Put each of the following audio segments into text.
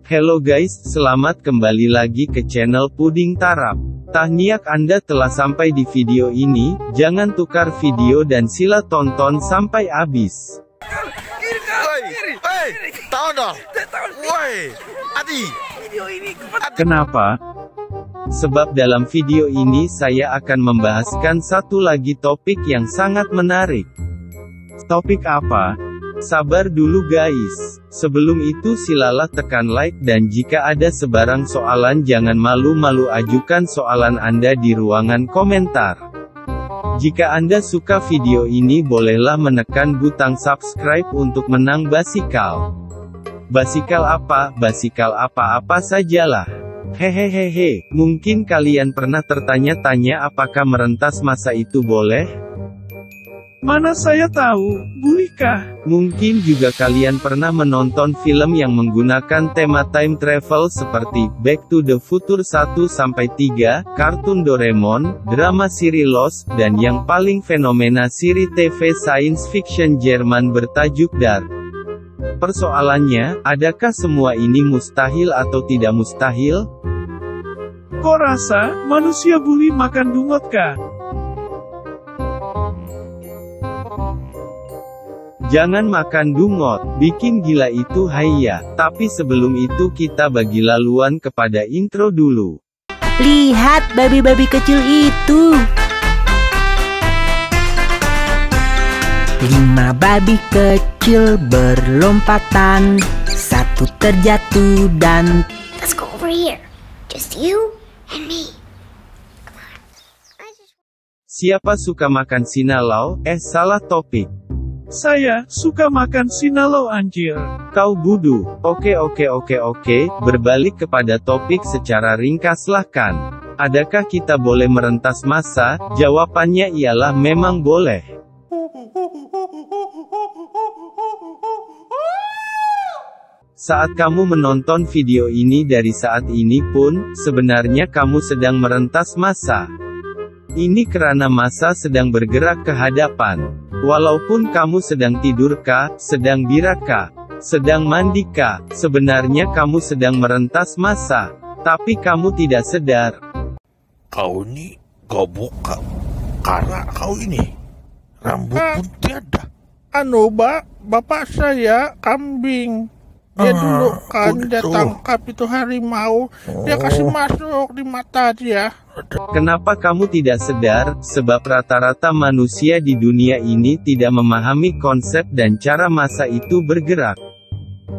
Hello guys, selamat kembali lagi ke channel Puding Tarap. Tahniah Anda telah sampai di video ini, jangan tukar video dan sila tonton sampai habis. Kenapa? Sebab dalam video ini saya akan membahaskan satu lagi topik yang sangat menarik. Topik apa? Sabar dulu guys. Sebelum itu silalah tekan like dan jika ada sebarang soalan jangan malu-malu ajukan soalan Anda di ruangan komentar. Jika Anda suka video ini bolehlah menekan butang subscribe untuk menang basikal. Basikal apa? Basikal apa-apa sajalah. Hehehehe, mungkin kalian pernah tertanya-tanya apakah merentas masa itu boleh? Mana saya tahu, bolehkah? Mungkin juga kalian pernah menonton film yang menggunakan tema time travel seperti Back to the Future 1-3, kartun Doraemon, drama seri Lost, dan yang paling fenomena seri TV science fiction Jerman bertajuk Dark. Persoalannya, adakah semua ini mustahil atau tidak mustahil? Kok rasa, manusia boleh makan dungot kah? Jangan makan dungot, bikin gila itu haya. Tapi sebelum itu kita bagi laluan kepada intro dulu. Lihat babi-babi kecil itu. 5 babi kecil berlompatan. 1 terjatuh dan... Let's go over here. Just you and me. Siapa suka makan sinalau? Salah topik. Saya suka makan sinalau anjir. Kau budu. Oke, berbalik kepada topik secara ringkaslah kan. Adakah kita boleh merentas masa? Jawabannya ialah memang boleh. Saat kamu menonton video ini dari saat ini pun, sebenarnya kamu sedang merentas masa. Ini karena masa sedang bergerak ke hadapan. Walaupun kamu sedang tidurkah, sedang birakah, sedang mandikah, sebenarnya kamu sedang merentas masa. Tapi kamu tidak sadar. Kau ini goblok, karena kau ini rambut pun tiada. Bapak saya kambing. Dia dulu kan dia tangkap itu harimau, dia kasih masuk di mata dia. Kenapa kamu tidak sadar? Sebab rata-rata manusia di dunia ini tidak memahami konsep dan cara masa itu bergerak.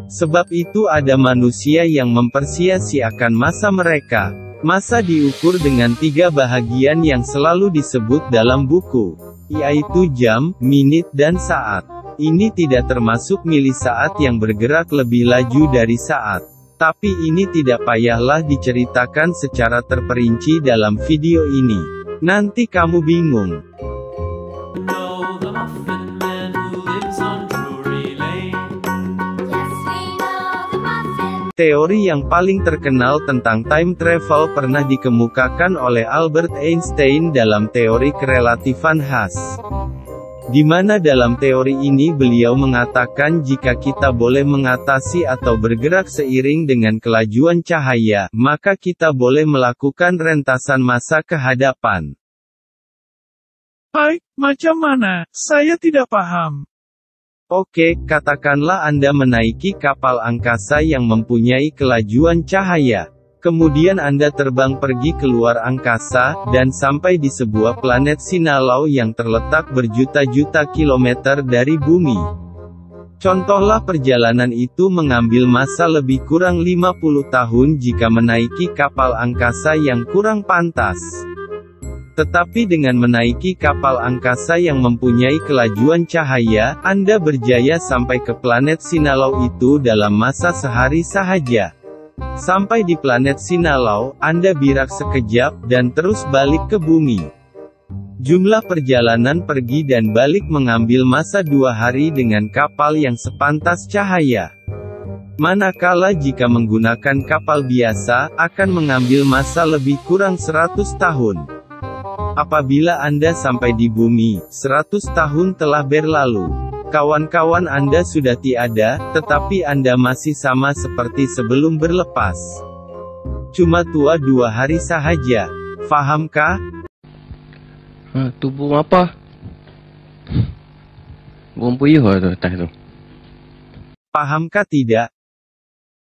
Sebab itu ada manusia yang mempersia-siakan masa mereka. Masa diukur dengan 3 bahagian yang selalu disebut dalam buku, yaitu jam, menit dan saat. Ini tidak termasuk milisaat yang bergerak lebih laju dari saat. Tapi ini tidak payahlah diceritakan secara terperinci dalam video ini. Nanti kamu bingung. Teori yang paling terkenal tentang time travel pernah dikemukakan oleh Albert Einstein dalam teori kerelatifan Higgs. Di mana dalam teori ini beliau mengatakan jika kita boleh mengatasi atau bergerak seiring dengan kelajuan cahaya, maka kita boleh melakukan rentasan masa ke hadapan. Hai, macam mana? Saya tidak paham. Oke, katakanlah Anda menaiki kapal angkasa yang mempunyai kelajuan cahaya. Kemudian Anda terbang pergi keluar angkasa, dan sampai di sebuah planet sinalau yang terletak berjuta-juta kilometer dari bumi. Contohlah perjalanan itu mengambil masa lebih kurang 50 tahun jika menaiki kapal angkasa yang kurang pantas. Tetapi dengan menaiki kapal angkasa yang mempunyai kelajuan cahaya, Anda berjaya sampai ke planet sinalau itu dalam masa sehari sahaja. Sampai di planet sinalau, Anda birak sekejap, dan terus balik ke bumi. Jumlah perjalanan pergi dan balik mengambil masa 2 hari dengan kapal yang sepantas cahaya. Manakala jika menggunakan kapal biasa, akan mengambil masa lebih kurang 100 tahun. Apabila Anda sampai di bumi, 100 tahun telah berlalu. Kawan-kawan Anda sudah tiada, tetapi Anda masih sama seperti sebelum berlepas. Cuma tua 2 hari sahaja. Fahamkah? Tu burung apa? Burung puyuh tu atas tu. Pahamkah tidak?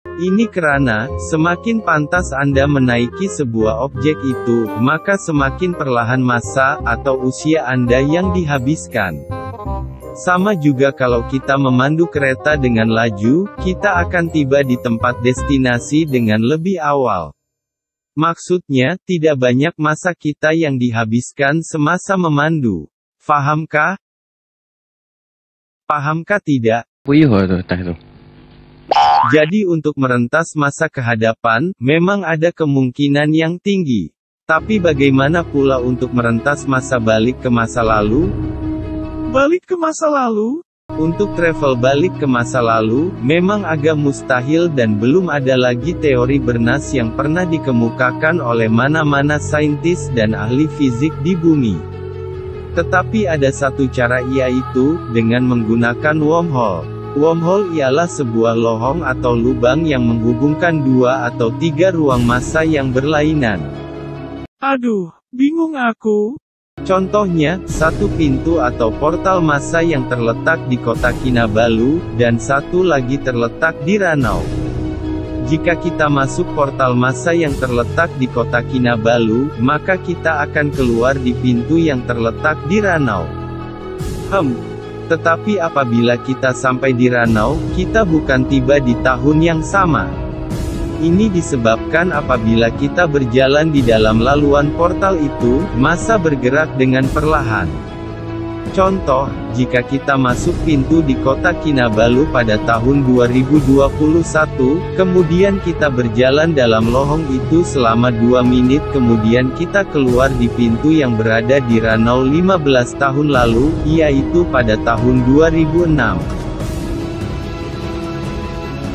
Ini karena, semakin pantas Anda menaiki sebuah objek itu, maka semakin perlahan masa, atau usia Anda yang dihabiskan. Sama juga kalau kita memandu kereta dengan laju, kita akan tiba di tempat destinasi dengan lebih awal. Maksudnya, tidak banyak masa kita yang dihabiskan semasa memandu. Fahamkah? Pahamkah tidak? Puyuh tu atas tu. Jadi untuk merentas masa ke hadapan, memang ada kemungkinan yang tinggi. Tapi bagaimana pula untuk merentas masa balik ke masa lalu? Balik ke masa lalu? Untuk travel balik ke masa lalu, memang agak mustahil dan belum ada lagi teori bernas yang pernah dikemukakan oleh mana-mana saintis dan ahli fizik di bumi. Tetapi ada satu cara, yaitu dengan menggunakan wormhole. Wormhole ialah sebuah lohong atau lubang yang menghubungkan 2 atau 3 ruang masa yang berlainan. Aduh, bingung aku. Contohnya, satu pintu atau portal masa yang terletak di kota Kinabalu, dan satu lagi terletak di Ranau. Jika kita masuk portal masa yang terletak di kota Kinabalu, maka kita akan keluar di pintu yang terletak di Ranau. Tetapi apabila kita sampai di Ranau, kita bukan tiba di tahun yang sama. Ini disebabkan apabila kita berjalan di dalam laluan portal itu, masa bergerak dengan perlahan. Contoh, jika kita masuk pintu di kota Kinabalu pada tahun 2021, kemudian kita berjalan dalam lohong itu selama 2 menit, kemudian kita keluar di pintu yang berada di Ranau 15 tahun lalu, yaitu pada tahun 2006.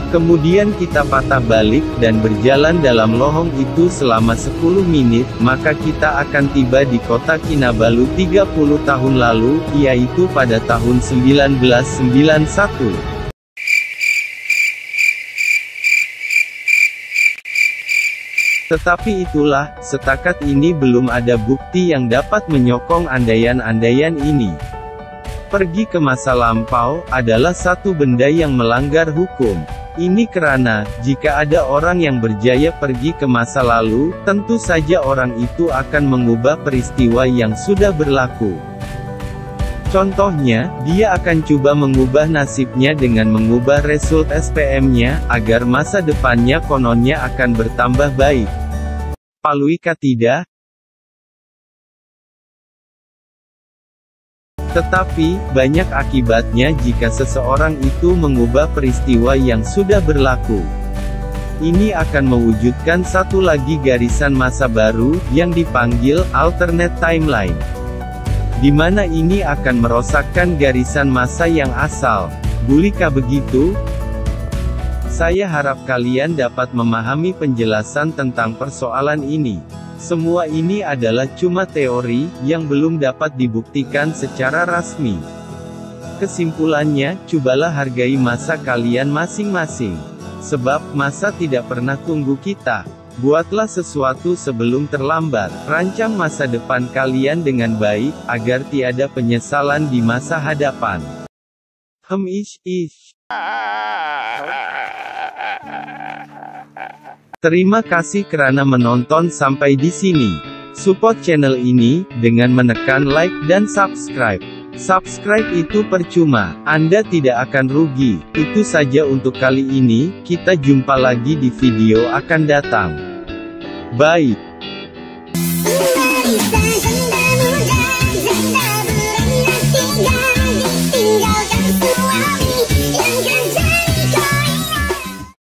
Kemudian kita patah balik, dan berjalan dalam lohong itu selama 10 menit, maka kita akan tiba di kota Kinabalu 30 tahun lalu, yaitu pada tahun 1991. Tetapi itulah, setakat ini belum ada bukti yang dapat menyokong andaian-andaian ini. Pergi ke masa lampau, adalah satu benda yang melanggar hukum. Ini karena, jika ada orang yang berjaya pergi ke masa lalu, tentu saja orang itu akan mengubah peristiwa yang sudah berlaku. Contohnya, dia akan coba mengubah nasibnya dengan mengubah result SPM-nya, agar masa depannya kononnya akan bertambah baik. Paluikah tidak? Tetapi, banyak akibatnya jika seseorang itu mengubah peristiwa yang sudah berlaku. Ini akan mewujudkan satu lagi garisan masa baru, yang dipanggil alternate timeline. Di mana ini akan merosakkan garisan masa yang asal. Bulikah begitu? Saya harap kalian dapat memahami penjelasan tentang persoalan ini. Semua ini adalah cuma teori, yang belum dapat dibuktikan secara rasmi. Kesimpulannya, cobalah hargai masa kalian masing-masing. Sebab, masa tidak pernah tunggu kita. Buatlah sesuatu sebelum terlambat. Rancang masa depan kalian dengan baik, agar tiada penyesalan di masa hadapan. Terima kasih kerana menonton sampai di sini. Support channel ini, dengan menekan like dan subscribe. Subscribe itu percuma, Anda tidak akan rugi. Itu saja untuk kali ini, kita jumpa lagi di video akan datang. Bye.